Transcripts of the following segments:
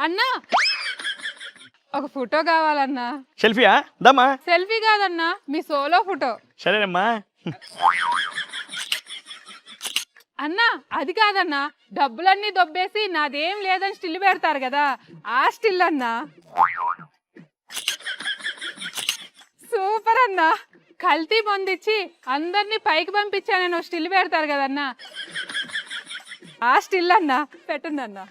అన్నా ఒక ఫోటో కావాలన్నా. సెల్ఫీయా? దమ్మా. సెల్ఫీ కాదన్నా, మీ సోలో ఫోటో. సరేనమ్మా. అన్నా అది కాదన్నా, డబ్బులన్నీ దొబ్బేసి నాదేం లేదని స్టిల్ పెడతారు కదా, ఆ స్టిల్ అన్నా. సూపర్ అన్నా, కల్తీ పొందిచ్చి అందరినీ పైకి పంపించానని స్టిల్ పెడతారు కదన్నా, ఆ స్టిల్ అన్నా పెట్టండి అన్నా.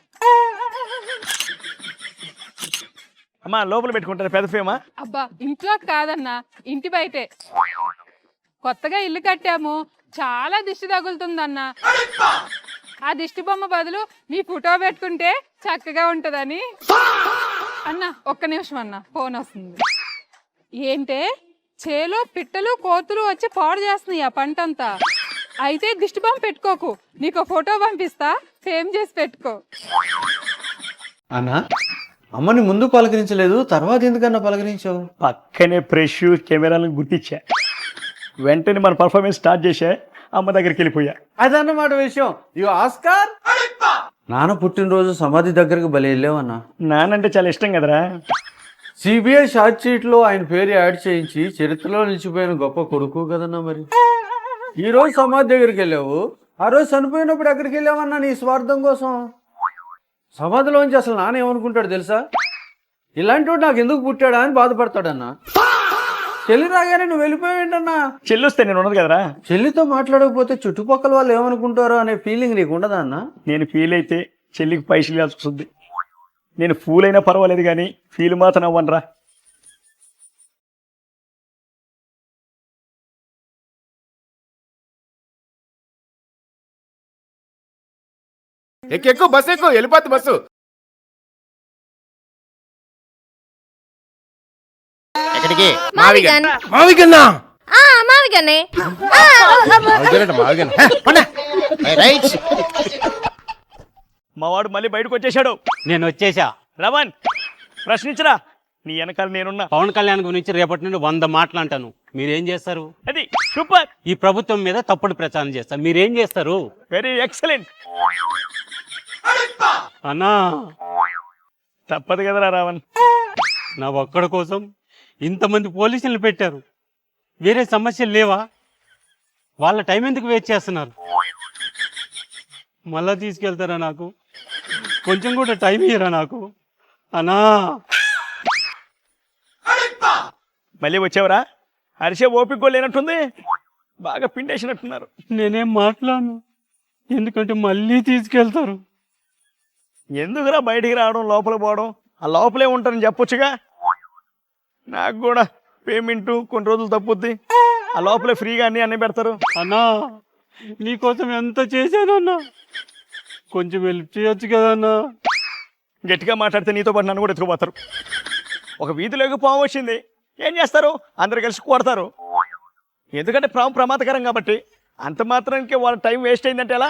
అమ్మా లోపల పెట్టుకుంటారు పెద్ద ఫేమా? అబ్బా ఇంట్లో కాదన్నా, ఇంటి బయటే. కొత్తగా ఇల్లు కట్టాము, చాలా దిష్టి తగులుతుందన్నా. ఆ దిష్టి బొమ్మ బదులు నీ ఫోటో పెట్టుకుంటే చక్కగా ఉంటదని. అన్నా ఒక్క నిమిషం అన్నా, ఫోన్ వస్తుంది. ఏంటే చేలో పిట్టలు కోతులు వచ్చి పాడు చేస్తున్నాయి ఆ పంట అంతా. అయితే దిష్టి బొమ్మ పెట్టుకోకు, నీకు ఫోటో పంపిస్తా, సేమ్ చేసి పెట్టుకో. అన్నా అమ్మని ముందు పలకరించలేదు, తర్వాత ఎందుకన్నా పలకరించావు? పక్కనే ఫ్రెష్ కెమెరాలను గుర్తించా, వెంటనే మన పర్ఫార్మెన్స్ స్టార్ట్ చేసా, అమ్మ దగ్గరికి వెళ్ళిపోయా. అదన్నమాట విషయం. You Oscar. నాన్న పుట్టినరోజు సమాధి దగ్గరకు బలి వెళ్ళావన్నా. నానంటే చాలా ఇష్టం కదరా. సిబిఐ షార్ట్ షీట్ లో ఆయన పేరు యాడ్ చేయించి చరిత్రలో నిలిచిపోయిన గొప్ప కొడుకు కదన్నా. మరి ఈ రోజు సమాధి దగ్గరికి వెళ్ళావు, ఆ రోజు చనిపోయినప్పుడు ఎక్కడికి వెళ్ళావన్నా నీ స్వార్థం కోసం? సమాధిలోంచి అసలు నాన్న ఏమనుకుంటాడు తెలుసా? ఇలాంటి వాడు నాకు ఎందుకు పుట్టాడా అని బాధపడతాడన్నా. చెల్లి రాగానే నువ్వు వెళ్ళిపోయావేంటన్నా? చెల్లి వస్తే నేను ఉన్నది కదరా. చెల్లితో మాట్లాడకపోతే చుట్టుపక్కల వాళ్ళు ఏమనుకుంటారో అనే ఫీలింగ్ నీకు ఉండదా అన్న? నేను ఫీల్ అయితే చెల్లికి పైసలు ఇవ్వాల్సి వస్తుంది. నేను ఫూల్ అయినా పర్వాలేదు కానీ ఫీల్ మాత్రం అవ్వనరా. ఎక్కువ బస్సు ఎక్కువ వెళ్ళిపోద్ది బస్సు. ఎక్కడికి? మావిగన్నా మా వాడు మళ్ళీ బయటకు వచ్చేసాడు. నేను వచ్చేసా. రమన్ ప్రశ్నించరా, నీ వెనకాల నేనున్నా. పవన్ కళ్యాణ్ గురించి రేపటి నుండి 100 మాటలు అంటాను. మీరేం చేస్తారు? అది సూపర్. ఈ ప్రభుత్వం మీద తప్పుడు ప్రచారం చేస్తారు. మీరేం చేస్తారు? Very excellent. అన్నా తప్పదు కదరా రావణ్. నా ఒక్కడి కోసం ఇంతమంది పోలీసులు పెట్టారు. వేరే సమస్యలు లేవా? వాళ్ళ టైం ఎందుకు వేస్ట్ చేస్తున్నారు? మళ్ళా తీసుకెళ్తారా? నాకు కొంచెం కూడా టైం ఇయ్యరా నాకు? అన్నా మళ్ళీ వచ్చావురా? హరిసే ఓపిక లేనట్టుంది, బాగా పిండేసినట్టున్నారు. నేనేం మాట్లాడను, ఎందుకంటే మళ్ళీ తీసుకెళ్తారు. ఎందుకురా బయటికి రావడం, లోపల పోవడం? ఆ లోపలే ఉంటారని చెప్పొచ్చుగా. నాకు కూడా పేమెంట్ కొన్ని రోజులు తప్పుద్ది, ఆ లోపలే ఫ్రీగా అన్నీ పెడతారు. అన్నా నీకోసం ఎంత చేశానన్నా, కొంచెం హెల్ప్ చేయొచ్చు కదన్నా. గట్టిగా మాట్లాడితే నీతో పాటు నన్ను కూడా ఎత్తుకుపోతారు. ఒక వీధిలోకి పాము వచ్చింది, ఏం చేస్తారు? అందరు కలిసి కొడతారు. ఎందుకంటే పాము ప్రమాదకరం కాబట్టి. అంత మాత్రానికి వాళ్ళ టైం వేస్ట్ అయిందంటే ఎలా?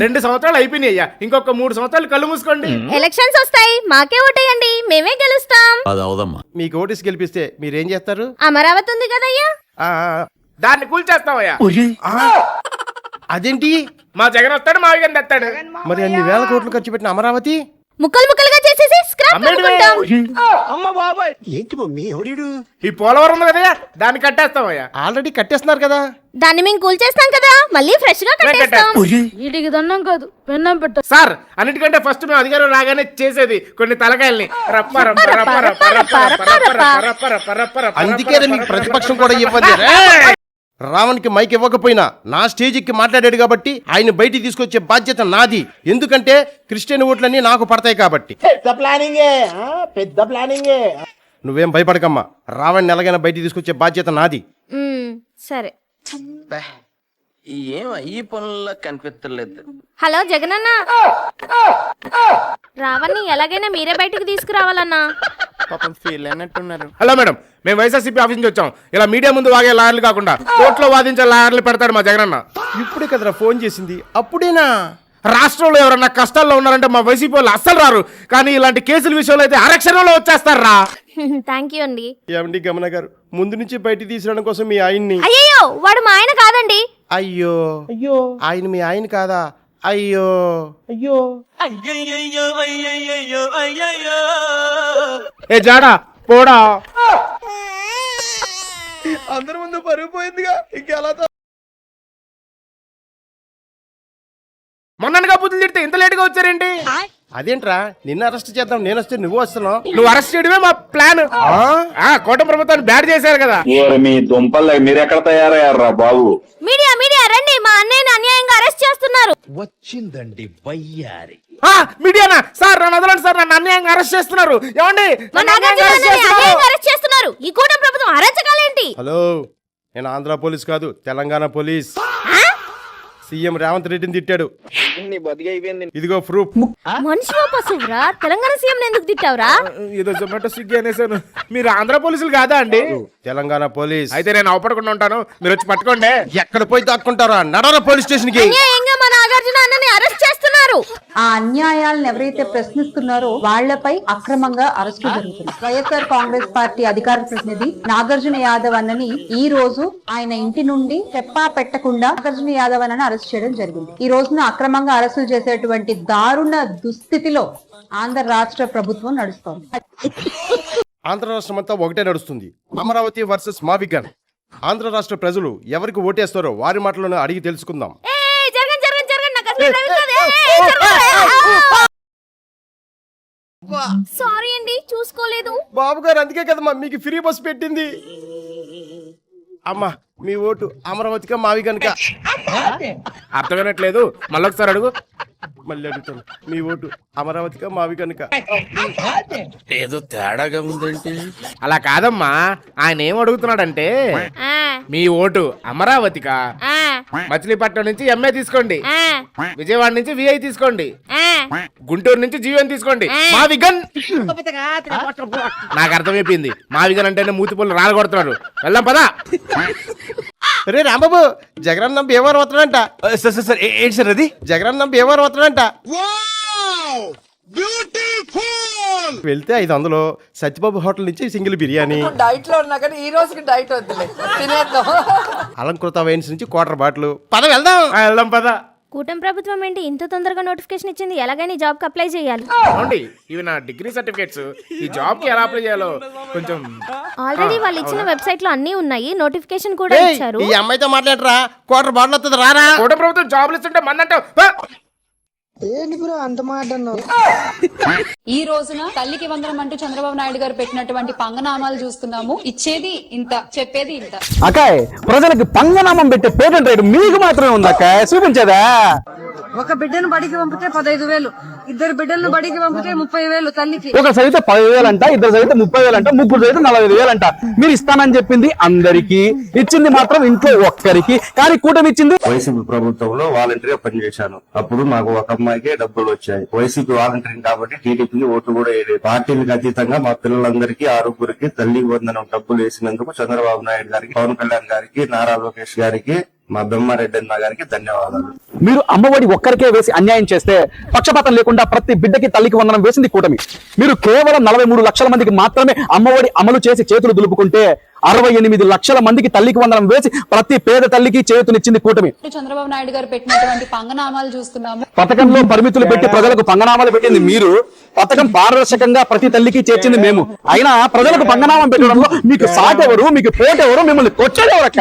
2 సంవత్సరాలు అయిపోయినాయి అయ్యా, ఇంకొక 3 సంవత్సరాలు కళ్ళు మూసుకోండి. ఎలక్షన్స్ వస్తాయి, మాకే ఓటేయండి, మేమే గెలుస్తాం. మీకు ఓటీస్ గెలిపిస్తే మీరేం చేస్తారు? అమరావతి ఉంది కదయ్యా, దాన్ని కూల్చేస్తావయ్యా. అదేంటి? మా జగన్ వస్తాడు, మా జగన్ తెస్తాడు. మరి అన్ని వేల కోట్లు ఖర్చు పెట్టిన అమరావతి ముక్కలు ముక్కలుగా చేసేసి స్క్రాప్ కొనుక్కుంటాం. అమ్మ బాబాయ్, ఏంటి మమ్మీ ఎవడు? ఈ పోలవరం ఉంది కదయ్యా, దాన్ని కట్టేస్తామయ్యా. ఆల్రెడీ కట్టేస్తున్నారు కదా. దాన్ని మేము కూల్చేస్తాం కదా, మళ్ళీ ఫ్రెష్ గా కట్టేస్తాం. వీటికి దండం కాదు, పెన్నం పెట్ట. సార్, అన్నిటికంటే ఫస్ట్ మేము అధికారం రాగానే చేసేది కొన్ని తలకాయల్ని అందుకే మీకు ప్రతిపక్షం కూడా ఇవ్వదు. రావణ్కి మైక్ ఇవ్వకపోయినా నా స్టేజ్కి మాట్లాడాడు కాబట్టి ఆయన బయటికి తీసుకొచ్చే బాధ్యత నాది. ఎందుకంటే క్రిస్టియన్ ఓట్లన్నీ నాకు పడతాయి కాబట్టి. పెద్ద ప్లానింగే. నువ్వేం భయపడకమ్మా, రావణ్ని ఎలాగైనా బయటికి తీసుకొచ్చే బాధ్యత నాది. సరే. ఏం ఈ పనుల్లో కనిపించలేదు. హలో జగనన్న, రావణ్ని ఎలాగైనా మీరే బయటకు తీసుకురావాలన్నా. పాపం ఫీల్ అయినట్టున్నారు. హలో మేడం, మేము వైఎస్ఆర్సీపీ ఆఫీస్ నుంచి వచ్చాం. ఇలా మీడియా ముందు వాగే లాయర్లు కాకుండా కోర్టులో వాదించే లాయర్లు పెడతాడు మా జగనన్న. ఇప్పుడే కదరా ఫోన్ చేసింది, అప్పుడేనా? రాష్ట్రంలో ఎవరన్నా కష్టాల్లో ఉన్నారంటే మా వైసీపీ వాళ్ళు అస్సలు రారు, కానీ ఇలాంటి కేసుల విషయంలో అయితే అరక్షణంలో వచ్చేస్తారా. థ్యాంక్ యూ అండి. ఏమండి గమన గారు, ముందు నుంచి బయటికి తీసుకురావడం కోసం మీ ఆయన్ని. అయ్యో వాడు మా ఆయన కాదు. కాదండి. అయ్యో అయ్యో ఆయన మీ ఆయన కాదా? అయ్యో అయ్యో ఏ జాడా పోడా. అందరి ముందు పరుగు పోయిందిగా, ఇంకెలా? మొన్నగా బుద్ధులు తిడితే ఇంత లేట్ గా వచ్చారేంటి? అదేంట్రా, నిన్ను అరెస్ట్ చేద్దాం నేను వస్తే నువ్వు వస్తున్నావు? నువ్వు అరెస్ట్ చేయడమే మా ప్లాన్. కోట ప్రభుత్వాన్ని బ్యాడ్ చేశారు కదా. మీ దుంపల్ మీరు ఎక్కడ తయారయ్యారా బాబు? మీడియా మీడియా రండి, మా అన్నయ్యని అన్యాయంగా అరెస్ట్ చేస్తున్నారు. మీడియానా? సార్ నన్ను వదలండి సార్, నన్ను అన్యాయంగా అరెస్ట్ చేస్తున్నారు. ఏమండి? మా నాగార్జున అన్నని అన్యాయంగా అరెస్ట్ చేస్తున్నారు. ఈ కూటమి ప్రభుత్వం అరాచకాలేంటి? హలో, నేను ఆంధ్ర పోలీస్ కాదు, తెలంగాణ పోలీస్. సీఎం రేవంత్ రెడ్డిని తిట్టాడు, ఇదిగో ప్రూఫ్. మనిషి పశువురా, తెలంగాణ సీఎం ఎందుకు తిట్టావురా? ఏదో జొమాటో స్విగ్గీ అనేసాను. మీరు ఆంధ్ర పోలీసులు కాదా అండి? తెలంగాణ పోలీస్. అయితే నేను అవపడకుండా ఉంటాను, మీరు వచ్చి పట్టుకోండి. ఎక్కడ పోయి దాక్కుంటారా? నడవరా పోలీస్ స్టేషన్ కి. అన్యాయంగా మా నాగార్జున అన్నని అరెస్ట్ చేస్తున్నారు. ఆ అన్యాయాలను ఎవరైతే ప్రశ్నిస్తున్నారో వాళ్లపై అక్రమంగా అరెస్టు జరుగుతుంది. వైఎస్ఆర్ కాంగ్రెస్ పార్టీ అధికార ప్రతినిధి నాగార్జున యాదవ్ అన్నని ఈ రోజు ఆయన ఇంటి నుండి చెప్పా పెట్టకుండా నాగార్జున యాదవ్ అన్నని అరెస్ట్ చేయడం జరిగింది. ఈ రోజున అక్రమంగా అరెస్టులు చేసేటువంటి దారుణ దుస్థితిలో ఆంధ్ర రాష్ట్ర ప్రభుత్వం నడుస్తోంది. ఆంధ్ర రాష్ట్రం అంతా ఒకటే నడుస్తుంది. అమరావతి వర్సెస్ మావిగన్. ఆంధ్ర రాష్ట్ర ప్రజలు ఎవరికి ఓటేస్తారో వారి మాటలను అడిగి తెలుసుకుందాం. సారీ అండి, చూసుకోలేదు. బాబు గారు అందుకే కదమ్మా మీకు ఫ్రీ బస్ పెట్టింది. అమ్మా, మీ ఓటు అమరావతిగా మావిగన్క? అర్థమైనట్లేదు, మళ్ళొకసారి అడుగు. మళ్ళీ అడుగుతాను, మీ ఓటు అమరావతిగా మావిగన్క? ఏదో తేడాగా ఉందంటే. అలా కాదమ్మా, ఆయన ఏం అడుగుతున్నాడంటే మీ ఓటు అమరావతికా? మచిలీపట్నం నుంచి ఎంఏ తీసుకోండి, విజయవాడ నుంచి విఐ తీసుకోండి, గుంటూరు నుంచి జీవన్ తీసుకోండి, మావిగన్. నాకు అర్థమైపోయింది, మావిగన్ అంటేనే మూతి పళ్ళు రాలగొడుతున్నారు. వెళ్దాం పదా. రే రాంబాబు, జగనన్న భీమవరం వస్తున్నాడంట. సార్ ఏంటి సార్ అది? జగనన్న భీమవరం వస్తున్నాడంట. వెళ్తే 500 సత్యబాబు హోటల్ నుంచి సింగిల్ బిర్యానీ. డైట్ లో ఉన్నా కానీ ఈ రోజుకి డైట్ వద్దులే, తినేద్దాం. అలంకృత వైన్స్ నుంచి క్వార్టర్ బాటిల్. పద వెళ్దాం. వెళ్దాం పదా. కూటమి ప్రభుత్వం ఏంటి ఇంత తొందరగా నోటిఫికేషన్ ఇచ్చింది? ఎలాగైనా జాబ్ కి అప్లై చేయాలి. అవునండి, ఇవి నా డిగ్రీ సర్టిఫికేట్స్. ఈ జాబ్ కి ఎలా అప్లై చేయాలో కొంచెం. ఆల్రెడీ వాళ్ళు ఇచ్చిన వెబ్సైట్ లో అన్ని ఉన్నాయి, నోటిఫికేషన్ కూడా ఏయ్, ఇచ్చారు. ఈ అమ్మాయితో మాట్లాడరా, క్వార్టర్ బాటిల్ వస్తుంది రారా. కోట ప్రభుత్వం జాబ్లు ఇస్తుంటే మందంటావు. ఈ రోజున తల్లికి వందనం అంటూ చంద్రబాబు నాయుడు గారు పెట్టినటువంటి పంగనామాలు చూస్తున్నాము. ఇచ్చేది ఇంత, చెప్పేది ఇంత. అక్కాయ్, ప్రజలకు పంగనామం పెట్టే పేటెంట్ రైట్ మీకు మాత్రమే ఉంది అక్కాయ్, చూపించేదా? ఒక బిడ్డను బడికి పంపితే 15,000, 2 బిడ్డలను బడికి పంపితే 30,000 తల్లికి. ఒక చదివితే 10,000 అంట, 2 చదివితే 30,000 అంట, 3 చదివితే 45,000 అంట. మీరు ఇస్తానని చెప్పింది అందరికి, ఇచ్చింది మాత్రం ఇంట్లో ఒక్కరికి. కానీ కూటమి ఇచ్చింది. వైసీపీ ప్రభుత్వంలో వాలంటీర్గా పనిచేశాను. అప్పుడు మాకు ఒక అమ్మాయికే డబ్బులు వచ్చాయి. వైసీపీ వాలంటీరింగ్ కాబట్టి టీడీపీకి ఓట్లు కూడా వేయలేదు. పార్టీలకు అతీతంగా మా పిల్లలందరికీ 6 తల్లికి వందనం డబ్బులు వేసినందుకు చంద్రబాబు నాయుడు గారికి, పవన్ కళ్యాణ్ గారికి, నారా లోకేష్ గారికి, మా బెమ్మారెడ్డి అన్న గారికి ధన్యవాదాలు. మీరు అమ్మఒడి ఒక్కరికే వేసి అన్యాయం చేస్తే, పక్షపాతం లేకుండా ప్రతి బిడ్డకి తల్లికి వందనం వేసింది కూటమి. మీరు కేవలం 43 లక్షల మందికి మాత్రమే అమ్మఒడి అమలు చేసి చేతులు దులుపుకుంటే, 68 లక్షల మందికి తల్లికి వందనం వేసి ప్రతి పేద తల్లికి చేతునిచ్చింది కూటమి. చంద్రబాబు నాయుడు గారు పెట్టినటువంటి పంగనామాలు చూస్తున్నాము. పథకంలో పరిమితులు పెట్టి ప్రజలకు పంగనామాలు పెట్టింది మీరు, పథకం పారదర్శకంగా ప్రతి తల్లికి చేర్చింది మేము. అయినా ప్రజలకు పంగనామం పెట్టడంలో మీకు సాటెవరు, మీకు పోటెవరు, మిమ్మల్ని కొట్టేదెవరక్క?